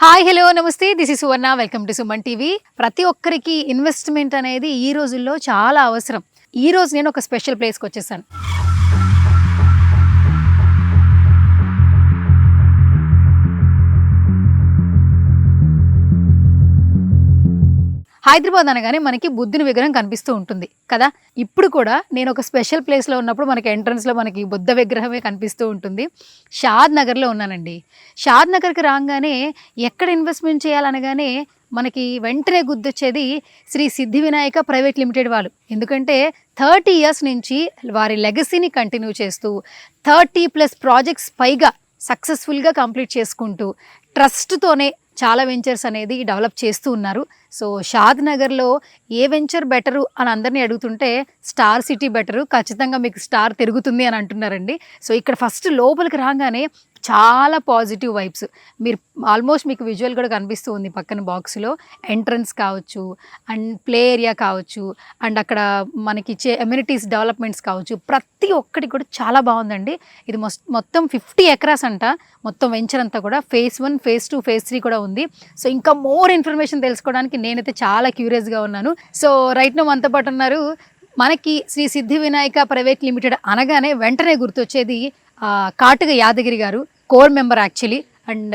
Hi hello నమస్తే this is Suvarna welcome to Suman TV. ప్రతి ఒక్కరికి ఇన్వెస్ట్మెంట్ అనేది ఈ రోజుల్లో చాలా అవసరం. ఈ రోజు నేను ఒక స్పెషల్ ప్లేస్కి వచ్చేసాను. హైదరాబాద్ అనగానే మనకి బుద్ధుని విగ్రహం కనిపిస్తూ ఉంటుంది కదా. ఇప్పుడు కూడా నేను ఒక స్పెషల్ ప్లేస్లో ఉన్నప్పుడు మనకి ఎంట్రన్స్లో మనకి బుద్ధ విగ్రహమే కనిపిస్తూ ఉంటుంది. షాద్ నగర్లో ఉన్నానండి. షాద్ నగర్కి రాగానే ఎక్కడ ఇన్వెస్ట్మెంట్ చేయాలనగానే మనకి వెంటనే గుర్తొచ్చేది శ్రీ సిద్ధి వినాయక ప్రైవేట్ లిమిటెడ్ వాళ్ళు. ఎందుకంటే 30 years నుంచి వారి లెగసీని కంటిన్యూ చేస్తూ 30+ ప్రాజెక్ట్స్ పైగా సక్సెస్ఫుల్గా కంప్లీట్ చేసుకుంటూ ట్రస్ట్తోనే చాలా వెంచర్స్ అనేది డెవలప్ చేస్తూ ఉన్నారు. సో షాద్ నగర్లో ఏ వెంచర్ బెటరు అని అందరినీ అడుగుతుంటే స్టార్ సిటీ బెటరు, ఖచ్చితంగా మీకు స్టార్ తిరుగుతుంది అని అంటున్నారండి. సో ఇక్కడ ఫస్ట్ లోపలికి రాగానే చాలా పాజిటివ్ వైబ్స్. మీరు ఆల్మోస్ట్ మీకు విజువల్ కూడా కనిపిస్తూ ఉంది పక్కన బాక్స్లో. ఎంట్రన్స్ కావచ్చు, అండ్ ప్లే ఏరియా కావచ్చు, అండ్ అక్కడ మనకి ఇచ్చే ఎమ్యూనిటీస్ డెవలప్మెంట్స్ కావచ్చు, ప్రతి ఒక్కటి కూడా చాలా బాగుందండి. ఇది మొత్తం 50 acres అంట. మొత్తం వెంచర్ అంతా కూడా phase 1, phase 2, phase 3 కూడా ఉంది. సో ఇంకా మోర్ ఇన్ఫర్మేషన్ తెలుసుకోవడానికి నేనైతే చాలా క్యూరియస్గా ఉన్నాను. సో రైట్ నో మనతో పాటు ఉన్నారు. మనకి శ్రీ సిద్ధి వినాయక ప్రైవేట్ లిమిటెడ్ అనగానే వెంటనే గుర్తొచ్చేది కాటుగ యాదగిరి గారు, కోర్ మెంబర్ యాక్చువల్లీ. అండ్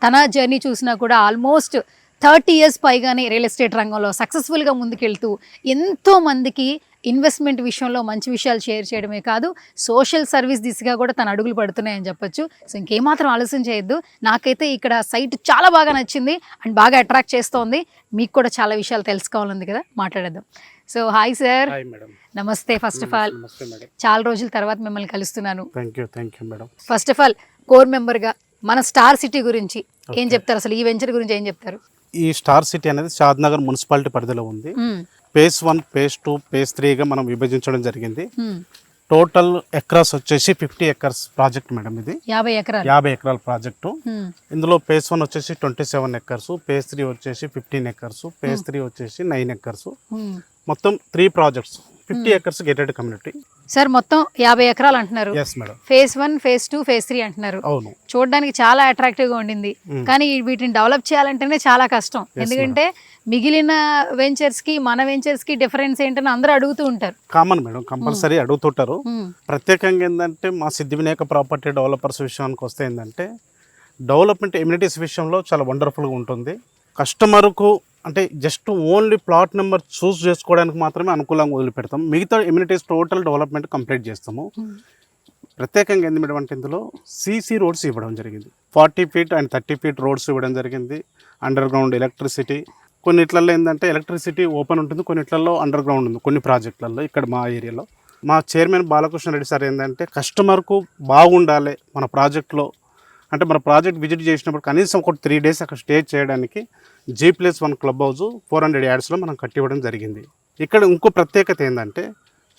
తన జర్నీ చూసినా కూడా ఆల్మోస్ట్ 30 years పైగానే రియల్ ఎస్టేట్ రంగంలో సక్సెస్ఫుల్గా ముందుకెళ్తూ ఎంతోమందికి ఇన్వెస్ట్మెంట్ విషయంలో మంచి విషయాలు షేర్ చేయడమే కాదు, సోషల్ సర్వీస్ దిశగా కూడా తన అడుగులు పడుతున్నాయని చెప్పొచ్చు. సో ఇంకేమాత్రం ఆలస్యం చేయొద్దు. నాకైతే ఇక్కడ సైట్ చాలా బాగా నచ్చింది అండ్ బాగా అట్రాక్ట్ చేస్తోంది. మీకు కూడా చాలా విషయాలు తెలుసుకోవాలంది కదా, మాట్లాడేద్దాం. So hi sir. నమస్తే. ఫస్ట్ ఆఫ్ ఆల్ చాలా రోజుల తర్వాత మిమ్మల్ని కలుస్తున్నాను. ఫస్ట్ ఆఫ్ ఆల్ కోర్ మెంబర్గా మన స్టార్ సిటీ గురించి ఏం చెప్తారు? అసలు ఈ వెంచర్ గురించి ఏం చెప్తారు? ఈ స్టార్ సిటీ అనేది షాద్ నగర్ మున్సిపాలిటీ పరిధిలో ఉంది. phase 1, phase 2, phase 3గా మనం విభజించడం జరిగింది. టోటల్ ఎకరాస్ వచ్చేసి 50 acres ప్రాజెక్ట్ మేడం. ఇది 50 ఎకరాల ప్రాజెక్టు. ఇందులో phase 1 వచ్చేసి 27 acres, phase 3 వచ్చేసి 15 acres, phase 3 వచ్చేసి 9 acres. మొత్తం 3 projects, 50 acres gated community. Sir మొత్తం 50 ఎకరాలు అంటున్నారు. phase 1, phase 2, phase 3 అంటున్నారు. అవును, చూడడానికి చాలా అట్రాక్టివ్ గా ఉండింది. కానీ వీటిని డెవలప్ చేయాలంటేనే చాలా కష్టం. ఎందుకంటే మిగిలిన వెంచర్స్ కి మన వెంచర్స్ కి డిఫరెన్స్ ఏంటని అందరూ అడుగుతూ ఉంటారు. కామన్ మేడం, కంపల్సరీ అడుగుతుంటారు. ప్రత్యేకంగా ఏంటంటే మా సిద్ధి వినాయక ప్రాపర్టీ డెవలపర్స్ విషయానికి వస్తే ఏంటంటే డెవలప్మెంట్ ఎమ్యూనిటీస్ విషయంలో చాలా వండర్ఫుల్గా ఉంటుంది. కస్టమర్కు అంటే జస్ట్ ఓన్లీ ప్లాట్ నెంబర్ చూస్ చేసుకోవడానికి మాత్రమే అనుకూలంగా వదిలిపెడతాం. మిగతా ఎమ్యూనిటీస్ టోటల్ డెవలప్మెంట్ కంప్లీట్ చేస్తాము. ప్రత్యేకంగా ఏంది మేడం అంటే ఇందులో సీసీ రోడ్స్ ఇవ్వడం జరిగింది. 40 feet అండ్ 30 feet రోడ్స్ ఇవ్వడం జరిగింది. అండర్ గ్రౌండ్ ఎలక్ట్రిసిటీ, కొన్నిట్లలో ఏంటంటే ఎలక్ట్రిసిటీ ఓపెన్ ఉంటుంది, కొన్నిట్లలో అండర్ గ్రౌండ్ ఉంది. కొన్ని ప్రాజెక్టులలో ఇక్కడ మా ఏరియాలో మా చైర్మన్ బాలకృష్ణ రెడ్డి సార్ ఏంటంటే కస్టమర్కు బాగుండాలి మన ప్రాజెక్ట్లో. అంటే మన ప్రాజెక్ట్ విజిట్ చేసినప్పుడు కనీసం ఒక 3 days అక్కడ స్టే చేయడానికి G+1 క్లబ్ హౌస్ 400 yardsలో మనం కట్టివ్వడం జరిగింది. ఇక్కడ ఇంకో ప్రత్యేకత ఏంటంటే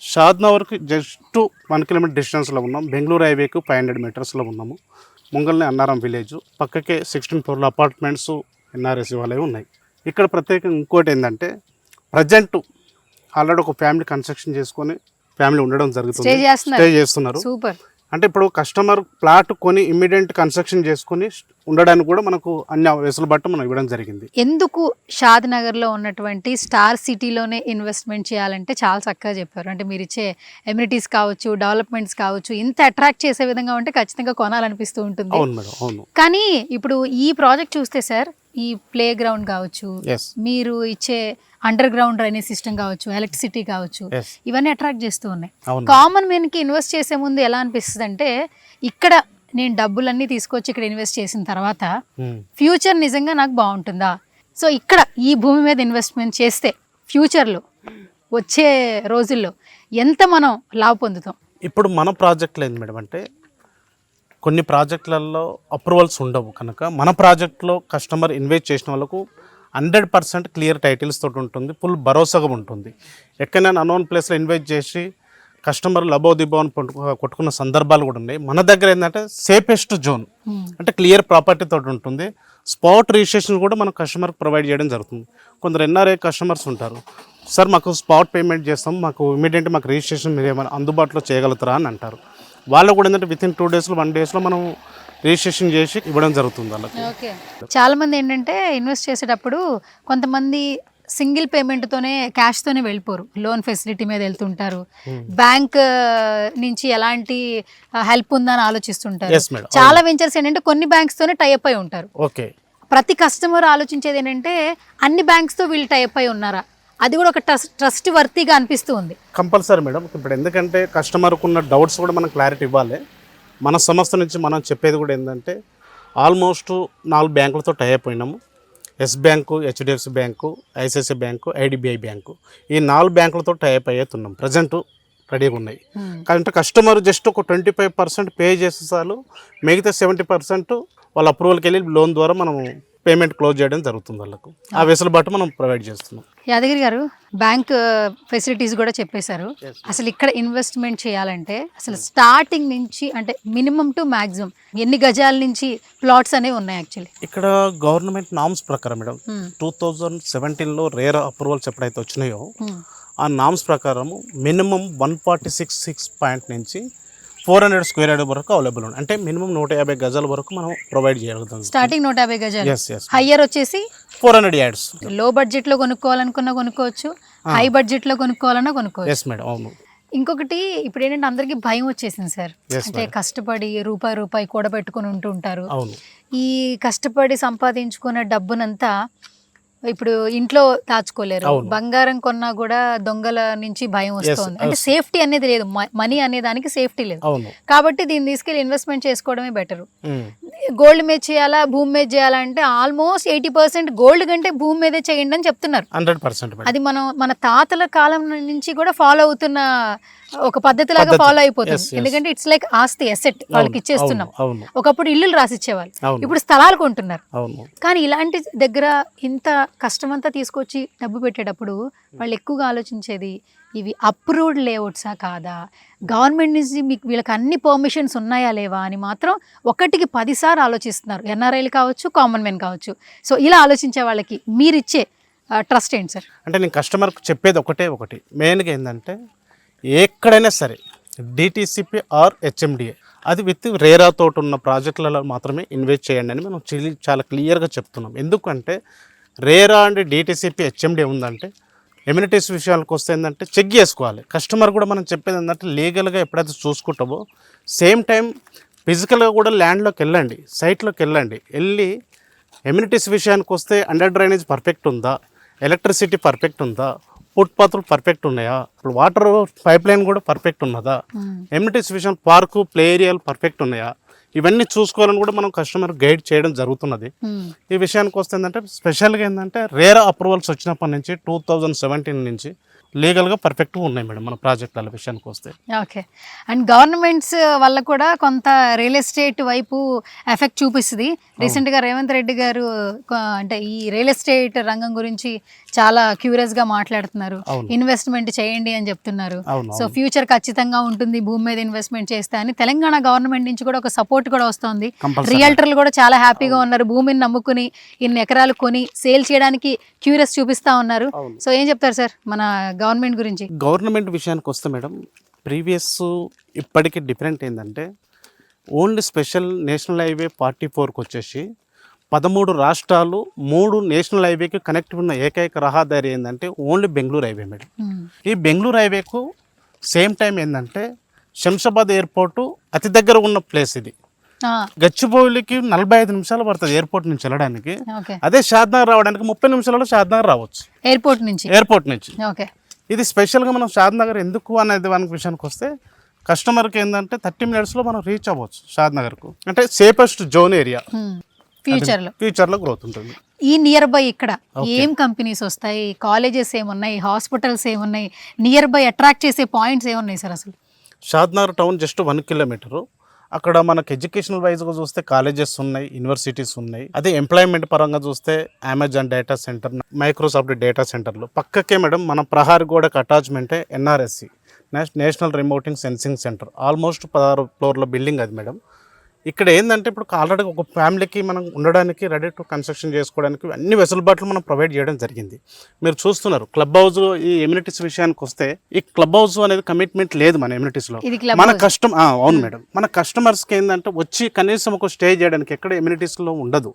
షాద్ నగర్కి జస్ట్ 1 kilometer డిస్టెన్స్లో ఉన్నాం. బెంగళూరు హైవేకు 500 meters ఉన్నాము. ముంగల్ని అన్నారం విలేజ్, పక్కకే 16 floor అపార్ట్మెంట్స్, NRS వాళ్ళవి ఉన్నాయి. ఇక్కడ ప్రత్యేకంగా ఇంకోటి ఏంటంటే ప్రజెంట్ ఆల్రెడీ ఒక ఫ్యామిలీ కన్స్ట్రక్షన్ చేసుకొని ఫ్యామిలీ ఉండడం జరుగుతుంది, స్టే చేస్తున్నారు. సూపర్. అంటే ఇప్పుడు కస్టమర్ ప్లాట్ కొని ఇమ్మీడియట్ కన్స్ట్రక్షన్ చేసుకుని ఉండడానికి కూడా మనకు అన్ని వెసులుబాటు మనం ఇవ్వడం జరిగింది. ఎందుకు షాద్ నగర్లో ఉన్నటువంటి స్టార్ సిటీలోనే ఇన్వెస్ట్మెంట్ చేయాలంటే చాలా చక్కగా చెప్పారు. అంటే మీరు ఇచ్చే ఎమ్యూనిటీస్ కావచ్చు, డెవలప్మెంట్స్ కావచ్చు, ఇంత అట్రాక్ట్ చేసే విధంగా ఉంటే ఖచ్చితంగా కొనాలనిపిస్తూ ఉంటుంది. అవును మేడం, అవును. కానీ ఇప్పుడు ఈ ప్రాజెక్ట్ చూస్తే సార్, ఈ ప్లే గ్రౌండ్ కావచ్చు, మీరు ఇచ్చే అండర్ గ్రౌండ్ డ్రైనేజ్ సిస్టమ్ కావచ్చు, ఎలక్ట్రిసిటీ కావచ్చు, ఇవన్నీ అట్రాక్ట్ చేస్తూ ఉన్నాయి. కామన్ మ్యాన్ కి ఇన్వెస్ట్ చేసే ముందు ఎలా అనిపిస్తుంది అంటే ఇక్కడ నేను డబ్బులన్నీ తీసుకొచ్చి ఇక్కడ ఇన్వెస్ట్ చేసిన తర్వాత ఫ్యూచర్ నిజంగా నాకు బాగుంటుందా? సో ఇక్కడ ఈ భూమి మీద ఇన్వెస్ట్మెంట్ చేస్తే ఫ్యూచర్లో వచ్చే రోజుల్లో ఎంత మనం లాభ పొందుతాం? ఇప్పుడు మన ప్రాజెక్టులు ఏంది మేడం అంటే కొన్ని ప్రాజెక్టులలో అప్రూవల్స్ ఉండవు కనుక మన ప్రాజెక్టులో కస్టమర్ ఇన్వెస్ట్ చేసిన వాళ్ళకు 100% క్లియర్ టైటిల్స్ తోటి ఉంటుంది, ఫుల్ భరోసాగా ఉంటుంది. ఎక్కడైనా అన్నోన్ ప్లేస్లో ఇన్వెస్ట్ చేసి కస్టమర్ లబో దిబో అని కొట్టుకున్న సందర్భాలు కూడా ఉన్నాయి. మన దగ్గర ఏంటంటే సేఫెస్ట్ జోన్ అంటే క్లియర్ ప్రాపర్టీ తోటి ఉంటుంది. స్పాట్ రిజిస్ట్రేషన్ కూడా మనం కస్టమర్కి ప్రొవైడ్ చేయడం జరుగుతుంది. కొందరు NRI కస్టమర్స్ ఉంటారు, సార్ మాకు స్పాట్ పేమెంట్ చేస్తాం, మాకు ఇమీడియట్ మాకు రిజిస్ట్రేషన్ మీరు ఏమైనా అందుబాటులో చేయగలుగుతారా అని అంటారు. వాళ్ళు కూడా ఏంటంటే వితిన్ 2 days 1 day మనం రిజిస్ట్రేషన్ చేసి ఇవ్వడం జరుగుతుంది వాళ్ళకి. ఓకే. చాలా మంది ఏంటంటే ఇన్వెస్ట్ చేసేటప్పుడు కొంతమంది సింగిల్ పేమెంట్తోనే క్యాష్తోనే వెళ్ళిపోరు, లోన్ ఫెసిలిటీ మీద వెళ్తుంటారు, బ్యాంక్ నుంచి ఎలాంటి హెల్ప్ ఉందని ఆలోచిస్తుంటారు. Yes, madam. చాలా వెంచర్స్ ఏంటంటే కొన్ని బ్యాంక్స్ తోనే టైఅప్ అయి ఉంటారు. ఓకే. ప్రతి కస్టమర్ ఆలోచించేది ఏంటంటే అన్ని బ్యాంక్స్ తో వీళ్ళు టైఅప్ అయి ఉన్నారా, అది కూడా ఒక ట్రస్ట్ వర్తీగా అనిపిస్తూ ఉంది. Compulsory madam. ఇప్పుడు ఎందుకంటే కస్టమర్కు ఉన్న డౌట్స్ కూడా మనం క్లారిటీ ఇవ్వాలి. మన సంస్థ నుంచి మనం చెప్పేది కూడా ఏంటంటే ఆల్మోస్ట్ 4 బ్యాంకులతో టైఅప్ అయినాము. Yes bank, HDFC bank, ICICI bank, IDBI bank, ఈ 4 బ్యాంకులతో టైఅప్ అయ్యేస్తున్నాం. ప్రజెంట్ రెడీగా ఉన్నాయి. అంటే కస్టమర్ జస్ట్ ఒక 25% పే చేస్తే చాలు, మిగతా 70% వాళ్ళ అప్రూవల్కి వెళ్ళి లోన్ ద్వారా మనం పేమెంట్ క్లోజ్ చేయడం జరుగుతుంది వాళ్ళకు. ఆ వెసులుబాటు మనం ప్రొవైడ్ చేస్తున్నాం. యాదగిరి గారు, బ్యాంక్ ఫెసిలిటీస్ కూడా చెప్పేశారు. అసలు ఇక్కడ ఇన్వెస్ట్మెంట్ చేయాలంటే అసలు స్టార్టింగ్ నుంచి అంటే మినిమం టు మ్యాక్సిమం ఎన్ని గజాల నుంచి ప్లాట్స్ అనేవి ఉన్నాయి? యాక్చువల్లీ ఇక్కడ గవర్నమెంట్ నామ్స్ ప్రకారం మేడం 2017లో రేర్ అప్రూవల్స్ ఎప్పుడైతే వచ్చినాయో ఆ నామ్స్ ప్రకారము మినిమం 146 పాయింట్ నుంచి 400 స్క్వేర్ యార్డ్ వరకు అవైలబుల్ ఉంది. అంటే మినిమం 150 గజాల వరకు మనం ప్రొవైడ్ చేయగలుగుతాం. స్టార్టింగ్ 150 గజాలు. Yes yes. హయ్యర్ వచ్చేసి 400 యార్డ్స్. లో బడ్జెట్ లో కొనుక్కోవాలనుకున్నా కొనుక్కోవచ్చు, హై బడ్జెట్ లో కొనుక్కోవాలన్నా కొనుక్కోవచ్చు. ఎస్ మేడం, అవును. ఇంకొకటి ఇప్పుడు ఏంటంటే అందరికి భయం వచ్చేసింది సార్. అంటే కష్టపడి రూపాయి కూడబెట్టుకుని ఉంటూ ఉంటారు. అవును. ఈ కష్టపడి సంపాదించుకున్న డబ్బునంతా ఇప్పుడు ఇంట్లో దాచుకోలేరు. బంగారం కొన్నా కూడా దొంగల నుంచి భయం వస్తుంది. అంటే సేఫ్టీ అనేది లేదు, మనీ అనే దానికి సేఫ్టీ లేదు. కాబట్టి దీన్ని తీసుకెళ్లి ఇన్వెస్ట్మెంట్ చేసుకోవడమే బెటర్. గోల్డ్ మీద చేయాలా, భూమి మీద చేయాలా అంటే ఆల్మోస్ట్ 80% గోల్డ్ కంటే భూమి మీదే చేయండి అని చెప్తున్నారు. 100%. అది మన తాతల కాలం నుంచి కూడా ఫాలో అవుతున్న ఒక పద్ధతి లాగా ఫాలో అయిపోతుంది. ఎందుకంటే ఇట్స్ లైక్ ఆస్తి, అసెట్ వాళ్ళకి ఇచ్చేస్తున్నాం. ఒకప్పుడు ఇల్లులు రాసిచ్చేవాళ్ళు, ఇప్పుడు స్థలాలు కొంటున్నారు. కానీ ఇలాంటి దగ్గర ఇంత కష్టమంతా తీసుకొచ్చి డబ్బు పెట్టేటప్పుడు వాళ్ళు ఎక్కువగా ఆలోచించేది ఇవి అప్రూవ్డ్ లేఅవుట్సా కాదా, గవర్నమెంట్ నుంచి మీకు వీళ్ళకి అన్ని పర్మిషన్స్ ఉన్నాయా లేవా అని మాత్రం 1కి 10 సార్లు ఆలోచిస్తున్నారు. ఎన్ఆర్ఐలు కావచ్చు, కామన్ మెన్ కావచ్చు. సో ఇలా ఆలోచించే వాళ్ళకి మీరిచ్చే ట్రస్ట్ ఏంటి సార్? అంటే నేను కస్టమర్కి చెప్పేది ఒకటి మెయిన్గా ఏంటంటే ఎక్కడైనా సరే డిటిసిపి ఆర్ హెచ్ఎండిఏ అది విత్ రేరా తోటి ఉన్న ప్రాజెక్టులలో మాత్రమే ఇన్వెస్ట్ చేయండి అని మనం చాలా క్లియర్గా చెప్తున్నాం. ఎందుకంటే రేరా అండ్ డిటిసిపి హెచ్ఎండిఏ ఉందంటే ఎమ్యూనిటీస్ విషయాలకు వస్తే ఏంటంటే చెక్ చేసుకోవాలి. కస్టమర్ కూడా మనం చెప్పేది ఏంటంటే లీగల్గా ఎప్పుడైతే చూసుకుంటామో సేమ్ టైం ఫిజికల్గా కూడా ల్యాండ్లోకి వెళ్ళండి, సైట్లోకి వెళ్ళి ఎమ్యూనిటీస్ విషయానికి వస్తే అండర్ డ్రైనేజ్ పర్ఫెక్ట్ ఉందా, ఎలక్ట్రిసిటీ పర్ఫెక్ట్ ఉందా, ఫుట్పాత్లు పర్ఫెక్ట్ ఉన్నాయా, ఇప్పుడు వాటర్ పైప్ లైన్ కూడా పర్ఫెక్ట్ ఉన్నదా, ఎమ్యూనిటీస్ విషయం పార్కు ప్లే ఏరియాలు పర్ఫెక్ట్ ఉన్నాయా, ఇవన్నీ చూసుకోవాలని కూడా మనం కస్టమర్ గైడ్ చేయడం జరుగుతున్నది. ఈ విషయానికి వస్తే ఏంటంటే స్పెషల్గా ఏంటంటే రేరా అప్రూవల్స్ వచ్చినప్పటి నుంచి 2017 నుంచి లీగల్గా పర్ఫెక్ట్గా ఉన్నాయి మేడం మన ప్రాజెక్టుల విషయానికి వస్తే. ఓకే. అండ్ గవర్నమెంట్స్ వల్ల కూడా కొంత రియల్ ఎస్టేట్ వైపు ఎఫెక్ట్ చూపిస్తుంది. రీసెంట్గా రేవంత్ రెడ్డి గారు అంటే ఈ రియల్ ఎస్టేట్ రంగం గురించి చాలా క్యూరియస్గా మాట్లాడుతున్నారు. ఇన్వెస్ట్మెంట్ చేయండి అని చెప్తున్నారు. సో ఫ్యూచర్ ఖచ్చితంగా ఉంటుంది భూమి మీద ఇన్వెస్ట్మెంట్ చేస్తే అని తెలంగాణ గవర్నమెంట్ నుంచి కూడా ఒక సపోర్ట్ కూడా వస్తుంది. రియల్టర్లు కూడా చాలా హ్యాపీగా ఉన్నారు, భూమిని నమ్ముకుని ఇన్ని ఎకరాలు కొని సేల్ చేయడానికి క్యూరియస్ చూపిస్తా ఉన్నారు. సో ఏం చెప్తారు సార్ మన గవర్నమెంట్ గురించి? గవర్నమెంట్ విషయానికి వస్తే మేడం ప్రీవియస్ ఇప్పటికీ డిఫరెంట్ ఏంటంటే ఓన్లీ స్పెషల్ నేషనల్ హైవే 44కి వచ్చేసి 13 రాష్ట్రాలు 3 నేషనల్ హైవేకి కనెక్ట్ ఉన్న ఏకైక రహదారి ఏంటంటే ఓన్లీ బెంగళూరు హైవే మేడం. ఈ బెంగళూరు హైవేకు సేమ్ టైం ఏంటంటే శంషాబాద్ ఎయిర్పోర్టు అతి దగ్గర ఉన్న ప్లేస్ ఇది. గచ్చిబౌలికి 45 నిమిషాలు పడుతుంది ఎయిర్పోర్ట్ నుంచి వెళ్ళడానికి. అదే షాద్నగర్ రావడానికి 30 నిమిషాలలో షాద్నగర్ రావచ్చు ఎయిర్పోర్ట్ నుంచి. ఇది స్పెషల్గా మనం షాద్నగర్ ఎందుకు అనేది దానికి విషయానికి వస్తే కస్టమర్కి ఏంటంటే 30 మినిట్స్లో మనం రీచ్ అవ్వచ్చు షాద్నగర్కు. అంటే సేఫెస్ట్ జోన్ ఏరియా. ఫ్యూచర్లో గ్రోత్ ఉంటుంది. ఈ నియర్ బై ఇక్కడ ఏం కంపెనీస్ వస్తాయి, కాలేజెస్ ఏమున్నాయి, హాస్పిటల్స్ ఏమున్నాయి, నియర్ బై అట్రాక్ట్ చేసే పాయింట్స్ ఏమున్నాయి సార్? అసలు షాద్నగర్ టౌన్ జస్ట్ 1 కిలోమీటరు. అక్కడ మనకు ఎడ్యుకేషనల్ వైజ్గా చూస్తే కాలేజెస్ ఉన్నాయి, యూనివర్సిటీస్ ఉన్నాయి. అదే ఎంప్లాయ్మెంట్ పరంగా చూస్తే Amazon data centre, Microsoft data సెంటర్లు పక్కకే మేడం మన ప్రహారీ గోడకు అటాచ్మెంటే NRSC national remoting sensing centre. Almost 16 ఫ్లోర్ల బిల్డింగ్ అది మేడం. ఇక్కడ ఏంటంటే ఇప్పుడు ఆల్రెడీ ఒక ఫ్యామిలీకి మనం ఉండడానికి రెడీ టు కన్స్ట్రక్షన్ చేసుకోవడానికి అన్ని వెసులుబాట్లు మనం ప్రొవైడ్ చేయడం జరిగింది. మీరు చూస్తున్నారు క్లబ్ హౌస్ ఈ ఎమ్యూనిటీస్ విషయానికి వస్తే ఈ క్లబ్ హౌస్ అనేది కమిట్మెంట్ లేదు మన ఎమ్యూనిటీస్లో. మన అవును మేడం, మన కస్టమర్స్కి ఏంటంటే వచ్చి కనీసం ఒక స్టే చేయడానికి ఎక్కడ ఎమ్యూనిటీస్లో ఉండదు.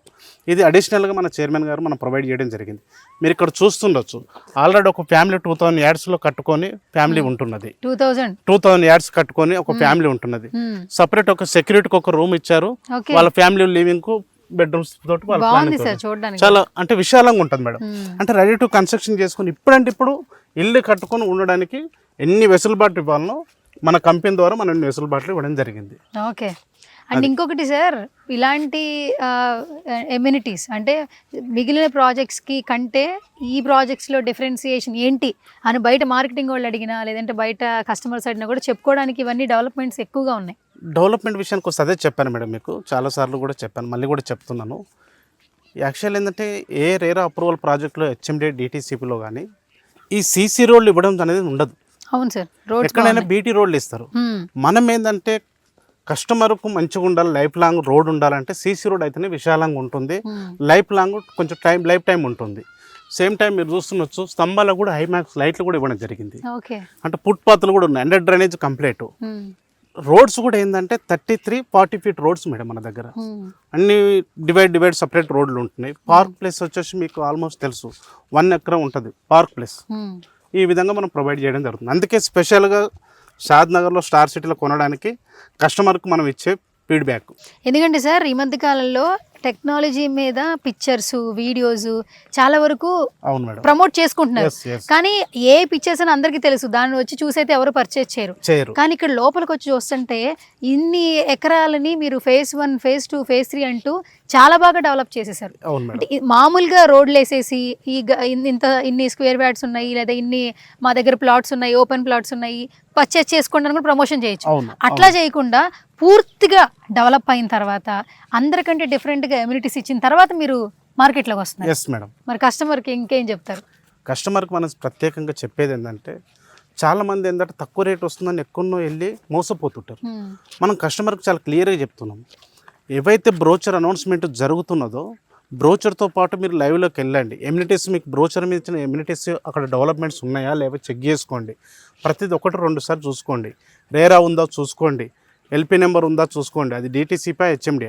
ఇది అడిషనల్గా మన చైర్మన్ గారు మనం ప్రొవైడ్ చేయడం జరిగింది. మీరు ఇక్కడ చూస్తుండొచ్చు ఆల్రెడీ ఒక ఫ్యామిలీ 2000 యార్డ్స్లో కట్టుకొని ఫ్యామిలీ ఉంటున్నది. 2000 యార్డ్స్ కట్టుకొని ఒక ఫ్యామిలీ ఉంటున్నది. సపరేట్ ఒక సెక్యూరిటీకి ఒక రూమ్ ఇచ్చారు. వాళ్ళ ఫ్యామిలీ లివింగ్ కు బెడ్రూమ్స్ తోటి చాలా అంటే విశాలంగా ఉంటుంది మేడం. అంటే రెడీ టు కన్స్ట్రక్షన్ చేసుకుని ఇప్పుడు ఇల్లు కట్టుకొని ఉండడానికి ఎన్ని వెసులుబాటు ఇవ్వాలనో మన కంపెనీ ద్వారా మనం ఎన్ని వెసులుబాట్లు ఇవ్వడం జరిగింది. ఓకే. అండ్ ఇంకొకటి సార్, ఇలాంటి ఎమ్యూనిటీస్ అంటే మిగిలిన ప్రాజెక్ట్స్కి కంటే ఈ ప్రాజెక్ట్స్లో డిఫరెన్సియేషన్ ఏంటి అని బయట మార్కెటింగ్ వాళ్ళు అడిగినా లేదంటే బయట కస్టమర్స్ అడిగినా కూడా చెప్పుకోవడానికి ఇవన్నీ డెవలప్మెంట్స్ ఎక్కువగా ఉన్నాయి. డెవలప్మెంట్ విషయానికి వస్తే అదే చెప్పాను మేడం, మీకు చాలాసార్లు కూడా చెప్పాను, మళ్ళీ కూడా చెప్తున్నాను. యాక్చువల్ ఏంటంటే రేరా అప్రూవల్ ప్రాజెక్టులో హెచ్ఎండి డిటీసీపీలో కానీ ఈ సీసీ రోడ్లు ఇవ్వడం అనేది ఉండదు. అవును సార్, ఎక్కడైనా బీటీ రోడ్లు ఇస్తారు. మనం ఏంటంటే కస్టమర్కు మంచిగా ఉండాలి, లైఫ్ లాంగ్ రోడ్ ఉండాలంటే సీసీ రోడ్ అయితేనే విశాలంగా ఉంటుంది, లైఫ్ లాంగ్ కొంచెం లైఫ్ టైం ఉంటుంది. సేమ్ టైం మీరు చూస్తుండొచ్చు స్తంభాలకు కూడా హైమాక్స్ లైట్లు కూడా ఇవ్వడం జరిగింది. అంటే ఫుట్పాత్లు కూడా ఉన్నాయి, అండర్ డ్రైనేజ్ కంప్లీట్. రోడ్స్ కూడా ఏంటంటే 33-40 ఫీట్ రోడ్స్ మేడం మన దగ్గర. అన్ని డివైడ్ సపరేట్ రోడ్లు ఉంటున్నాయి. పార్క్ ప్లేస్ వచ్చేసి మీకు ఆల్మోస్ట్ తెలుసు 1 ఎకరం ఉంటుంది పార్క్ ప్లేస్. ఈ విధంగా మనం ప్రొవైడ్ చేయడం జరుగుతుంది. అందుకే స్పెషల్గా షాద్ నగర్లో స్టార్ సిటీలో కొనడానికి కస్టమర్కి మనం ఇచ్చే ఫీడ్బ్యాక్. ఎందుకంటే సార్ ఈ మధ్య కాలంలో టెక్నాలజీ మీద పిక్చర్స్ వీడియోస్ చాలా వరకు ప్రమోట్ చేసుకుంటున్నారు. కానీ ఏ పిక్చర్స్ అని అందరికీ తెలుసు, దాన్ని వచ్చి చూసైతే ఎవరు పర్చేజ్ చేయరు. కానీ ఇక్కడ లోపలికి వచ్చి చూస్తుంటే ఇన్ని ఎకరాలని మీరు phase 1, phase 2, phase 3 అంటూ చాలా బాగా డెవలప్ చేసేసారు. మామూలుగా రోడ్లు వేసేసి ఇన్ని స్క్వేర్ యార్డ్స్ ఉన్నాయి లేదా ఇన్ని మా దగ్గర ప్లాట్స్ ఉన్నాయి, ఓపెన్ ప్లాట్స్ ఉన్నాయి, పర్చేజ్ చేసుకోండి కూడా ప్రమోషన్ చేయొచ్చు. అట్లా చేయకుండా పూర్తిగా డెవలప్ అయిన తర్వాత అందరికంటే డిఫరెంట్గా ఎమ్యూనిటీస్ ఇచ్చిన తర్వాత మీరు మార్కెట్లోకి వస్తున్నారు. Yes madam. మరి కస్టమర్కి ఇంకేం చెప్తారు? కస్టమర్కి మనం ప్రత్యేకంగా చెప్పేది ఏంటంటే చాలామంది ఏంటంటే తక్కువ రేట్ వస్తుందని ఎక్కడో వెళ్ళి మోసపోతుంటారు. మనం కస్టమర్కి చాలా క్లియర్గా చెప్తున్నాం, ఏవైతే బ్రోచర్ అనౌన్స్మెంట్ జరుగుతున్నదో బ్రోచర్తో పాటు మీరు లైవ్లోకి వెళ్ళండి. ఎమ్యూనిటీస్ మీకు బ్రోచర్ మీద ఇచ్చిన ఎమ్యూనిటీస్ అక్కడ డెవలప్మెంట్స్ ఉన్నాయా లేవో చెక్ చేసుకోండి. ప్రతిది 1-2 సార్లు చూసుకోండి. రేరా ఉందా చూసుకోండి, ఎల్పీ నెంబర్ ఉందా చూసుకోండి. అది డిటీసీపై హెచ్ఎండి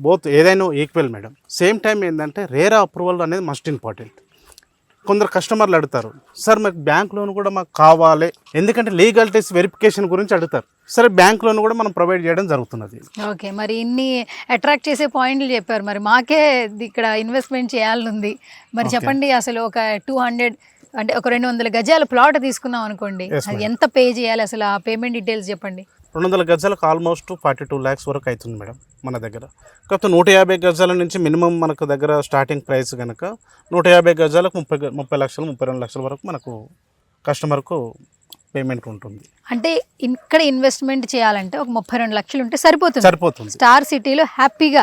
బోత్ ఏదైనా ఈక్వల్ మేడం. సేమ్ టైం ఏంటంటే రేరా అప్రూవల్ అనేది మస్ట్ ఇంపార్టెంట్. కొందరు కస్టమర్లు అడుగుతారు, సార్ మాకు బ్యాంక్ లోన్ కూడా మాకు కావాలి, ఎందుకంటే లీగాలిటీస్ వెరిఫికేషన్ గురించి అడుగుతారు. సరే బ్యాంక్ లోన్ కూడా మనం ప్రొవైడ్ చేయడం జరుగుతున్నది. ఓకే, మరి ఇన్ని అట్రాక్ట్ చేసే పాయింట్లు చెప్పారు, మరి మాకే ఇక్కడ ఇన్వెస్ట్మెంట్ చేయాలని ఉంది. మరి చెప్పండి, అసలు ఒక 200 అంటే ఒక 200 గజాల ప్లాట్ తీసుకున్నాం అనుకోండి, అది ఎంత పే చేయాలి, అసలు ఆ పేమెంట్ డీటెయిల్స్ చెప్పండి. 200 గజాలకు ఆల్మోస్ట్ 42 lakhs వరకు అవుతుంది మేడం మన దగ్గర. కాకపోతే 150 గజాల నుంచి మినిమం మనకు దగ్గర స్టార్టింగ్ ప్రైస్ కనుక 150 గజాలకు 30 లక్షలు 32 లక్షల వరకు మనకు కస్టమర్కు పేమెంట్ ఉంటుంది. అంటే ఇక్కడ ఇన్వెస్ట్మెంట్ చేయాలంటే ఒక 32 లక్షలు ఉంటే సరిపోతుంది. స్టార్ సిటీలో హ్యాపీగా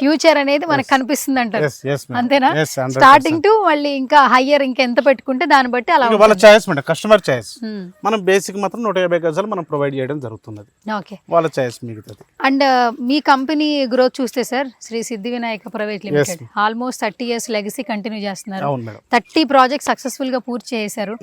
ఫ్యూచర్ అనేది మనకు కనిపిస్తుంది అంటారు, అంతేనా? స్టార్టింగ్ టు మళ్ళీ ఇంకా హయ్యర్ ఇంకా ఎంత పెట్టుకుంటే దాన్ని బట్టి అలా వాళ్ళ చాయిస్ మేడం, కస్టమర్ చాయిస్. మనం బేసిక్ మాత్రం 150 గజాలు మనం ప్రొవైడ్ చేయడం జరుగుతుంది. ఓకే, వాళ్ళ చాయిస్ మిగతాది. అండ్ మీ కంపెనీ గ్రోత్ చూస్తే సార్, శ్రీ సిద్ధి Vinayaka private limited almost 30 years legacy continue చేస్తున్నారు. 30 ప్రాజెక్ట్స్ సక్సెస్ఫుల్ గా పూర్తి చేశారు.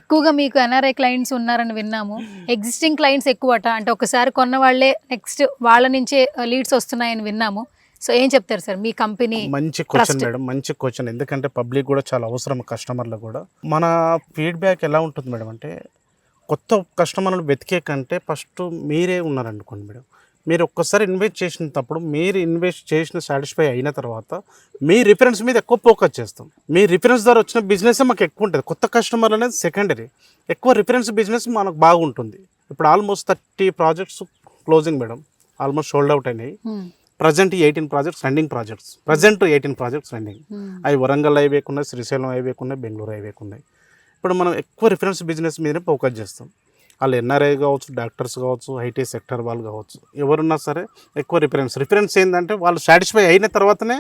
ఎక్కువగా మీకు ఎన్ఆర్ఐ క్లయింట్స్ ఉన్నారని విన్నాము. ఎగ్జిస్టింగ్ క్లయింట్స్ ఎక్కువట, అంటే ఒకసారి కొన్న వాళ్ళే నెక్స్ట్ వాళ్ళ నుంచే లీడ్స్ వస్తున్నాయని విన్నాము. సో ఏం చెప్తారు సార్ మీ కంపెనీ? మంచి క్వశ్చన్ మేడం, మంచి క్వశ్చన్. ఎందుకంటే పబ్లిక్ కూడా చాలా అవసరం, కస్టమర్లు కూడా. మన ఫీడ్బ్యాక్ ఎలా ఉంటుంది మేడం అంటే, కొత్త కస్టమర్లు వెతికే కంటే ఫస్ట్ మీరే ఉన్నారనుకోండి మేడం, మీరు ఒక్కసారి ఇన్వెస్ట్ చేసినప్పుడు మీరు ఇన్వెస్ట్ చేసిన సాటిస్ఫై అయిన తర్వాత మీ రిఫరెన్స్ మీద ఎక్కువ ఫోకస్ చేస్తాం. మీ రిఫరెన్స్ ద్వారా వచ్చిన బిజినెస్ మాకు ఎక్కువ ఉంటుంది. కొత్త కస్టమర్ అనేది సెకండరీ, ఎక్కువ రిఫరెన్స్ బిజినెస్ మనకు బాగుంటుంది. ఇప్పుడు almost 30 projects closing madam, almost sold out అయినాయి. Present 18 projects running projects. అవి వరంగల్ హైవేకు ఉన్నాయి, శ్రీశైలం హైవేకు ఉన్నాయి, బెంగళూరు హైవేకు ఉన్నాయి. ఇప్పుడు మనం ఎక్కువ రిఫరెన్స్ బిజినెస్ మీదనే ఫోకస్ చేస్తాం. వాళ్ళు ఎన్ఆర్ఐ కావచ్చు, డాక్టర్స్ కావచ్చు, ఐటీ సెక్టర్ వాళ్ళు కావచ్చు, ఎవరున్నా సరే ఎక్కువ రిఫరెన్స్ ఏంటంటే వాళ్ళు సాటిస్ఫై అయిన తర్వాతనే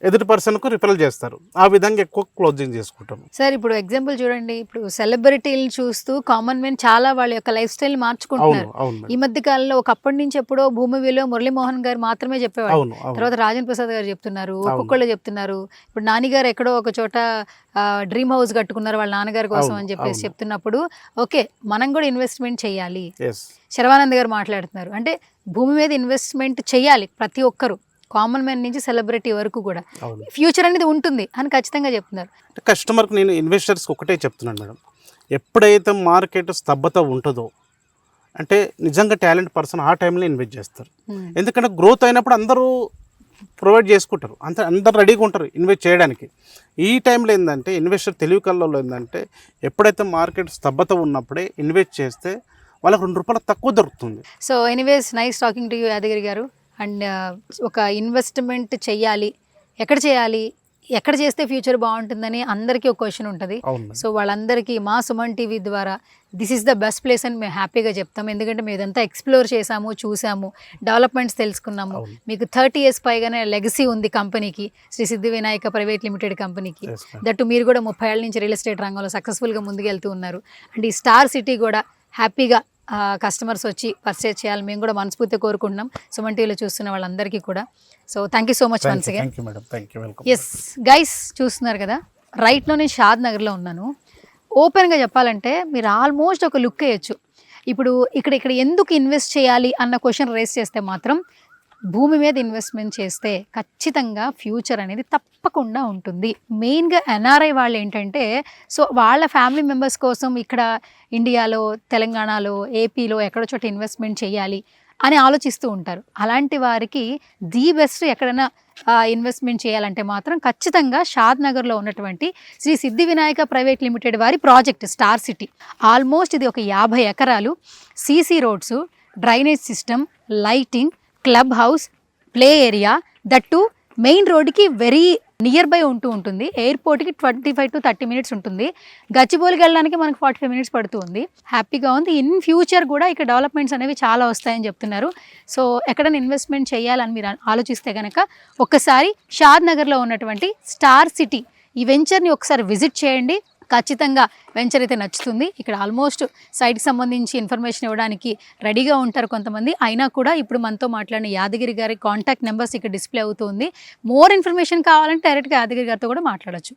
ఎదుటి పర్సన్కు రిఫరల్ చేస్తారు. ఆ విధంగా ఎక్కువ క్లోజింగ్ చేసుకుంటాము. సార్ ఇప్పుడు ఎగ్జాంపుల్ చూడండి, ఇప్పుడు సెలబ్రిటీలు చూస్తూ కామన్ మెన్ చాలా వాళ్ళ యొక్క లైఫ్ స్టైల్ మార్చుకుంటున్నారు. ఈ మధ్య కాలంలో ఒకప్పటి నుంచి ఎప్పుడో భూమిలో మురళీమోహన్ గారు మాత్రమే చెప్పేవారు, తర్వాత రాజేంద్ర ప్రసాద్ గారు చెప్తున్నారు, ఒక్కొక్కళ్ళు చెప్తున్నారు. ఇప్పుడు నాన్నగారు ఎక్కడో ఒక చోట డ్రీమ్ హౌస్ కట్టుకున్నారు వాళ్ళ నాన్నగారి కోసం అని చెప్పేసి చెప్తున్నప్పుడు ఓకే మనం కూడా ఇన్వెస్ట్మెంట్ చేయాలి. శర్వానంద్ గారు మాట్లాడుతున్నారు, అంటే భూమి మీద ఇన్వెస్ట్మెంట్ చేయాలి ప్రతి ఒక్కరు, కామన్ మ్యాన్ నుంచి సెలబ్రిటీ వరకు కూడా ఫ్యూచర్ అనేది ఉంటుంది అని ఖచ్చితంగా చెప్తున్నారు. కస్టమర్కి నేను ఇన్వెస్టర్స్కి ఒకటే చెప్తున్నాను మేడం, ఎప్పుడైతే మార్కెట్ స్తబ్దత ఉంటుందో అంటే నిజంగా టాలెంట్ పర్సన్ ఆ టైంలో ఇన్వెస్ట్ చేస్తారు. ఎందుకంటే గ్రోత్ అయినప్పుడు అందరూ ప్రొవైడ్ చేసుకుంటారు, అందరు రెడీగా ఉంటారు ఇన్వెస్ట్ చేయడానికి. ఈ టైంలో ఏంటంటే ఇన్వెస్టర్ తెలివి కళ్ళలో ఏంటంటే ఎప్పుడైతే మార్కెట్ స్తబ్దత ఉన్నప్పుడే ఇన్వెస్ట్ చేస్తే వాళ్ళకి ₹2 తక్కువ దొరుకుతుంది. So anyways nice talking to you Yadagiri గారు. అండ్ ఒక ఇన్వెస్ట్మెంట్ చెయ్యాలి, ఎక్కడ చేస్తే ఫ్యూచర్ బాగుంటుందని అందరికీ ఒక క్వశ్చన్ ఉంటుంది. సో వాళ్ళందరికీ మా సుమన్ టీవీ ద్వారా this is the best place అని మేము హ్యాపీగా చెప్తాం. ఎందుకంటే మేము ఇదంతా ఎక్స్ప్లోర్ చేసాము, చూసాము, డెవలప్మెంట్స్ తెలుసుకున్నాము. మీకు 30 years పైగానే లెగసీ ఉంది కంపెనీకి, శ్రీ సిద్ధి వినాయక ప్రైవేట్ లిమిటెడ్ కంపెనీకి. దట్టు మీరు కూడా 30 ఏళ్ళ నుంచి రియల్ ఎస్టేట్ రంగంలో సక్సెస్ఫుల్గా ముందుకెళ్తూ ఉన్నారు. అండ్ ఈ స్టార్ సిటీ కూడా హ్యాపీగా కస్టమర్స్ వచ్చి పర్చేజ్ చేయాలి మేము కూడా మనస్ఫూర్తిగా కోరుకుంటున్నాం సుమన్ టీవీలో చూస్తున్న వాళ్ళందరికీ కూడా. So thank you so much once again. Yes guys, చూస్తున్నారు కదా, రైట్లో నేను షాద్ నగర్లో ఉన్నాను. ఓపెన్గా చెప్పాలంటే మీరు ఆల్మోస్ట్ ఒక లుక్ వేయచ్చు. ఇప్పుడు ఇక్కడ ఎందుకు ఇన్వెస్ట్ చేయాలి అన్న క్వశ్చన్ రేస్ చేస్తే మాత్రం భూమి మీద ఇన్వెస్ట్మెంట్ చేస్తే ఖచ్చితంగా ఫ్యూచర్ అనేది తప్పకుండా ఉంటుంది. మెయిన్గా ఎన్ఆర్ఐ వాళ్ళు ఏంటంటే సో వాళ్ళ ఫ్యామిలీ మెంబర్స్ కోసం ఇక్కడ ఇండియాలో, తెలంగాణలో, ఏపీలో ఎక్కడో చోట ఇన్వెస్ట్మెంట్ చేయాలి అని ఆలోచిస్తూ ఉంటారు. అలాంటి వారికి ది బెస్ట్ ఎక్కడైనా ఇన్వెస్ట్మెంట్ చేయాలంటే మాత్రం ఖచ్చితంగా షాద్ నగర్లో ఉన్నటువంటి శ్రీ సిద్ధి వినాయక ప్రైవేట్ లిమిటెడ్ వారి ప్రాజెక్ట్ స్టార్ సిటీ. ఆల్మోస్ట్ ఇది ఒక 50 ఎకరాలు, CC roads, drainage system, lighting, club house, play area, that main రోడ్డుకి వెరీ నియర్ బై ఉంటుంది. ఎయిర్పోర్ట్కి 25 to 30 minutes ఉంటుంది. గచ్చిబౌలికి వెళ్ళడానికి మనకు 45 minutes పడుతుంది. హ్యాపీగా ఉంది. ఇన్ ఫ్యూచర్ కూడా ఇక్కడ డెవలప్మెంట్స్ అనేవి చాలా వస్తాయని చెప్తున్నారు. సో ఎక్కడైనా ఇన్వెస్ట్మెంట్ చేయాలని మీరు ఆలోచిస్తే కనుక ఒక్కసారి షాద్ నగర్లో ఉన్నటువంటి స్టార్ సిటీ ఈ వెంచర్ని ఒకసారి విజిట్ చేయండి. ఖచ్చితంగా వెంచర్ అయితే నచ్చుతుంది. ఇక్కడ ఆల్మోస్ట్ సైట్కి సంబంధించి ఇన్ఫర్మేషన్ ఇవ్వడానికి రెడీగా ఉంటారు కొంతమంది. అయినా కూడా ఇప్పుడు మనతో మాట్లాడిన యాదగిరి గారి కాంటాక్ట్ నెంబర్స్ ఇక్కడ డిస్ప్లే అవుతుంది. మోర్ ఇన్ఫర్మేషన్ కావాలంటే డైరెక్ట్గా యాదగిరి గారితో కూడా మాట్లాడచ్చు.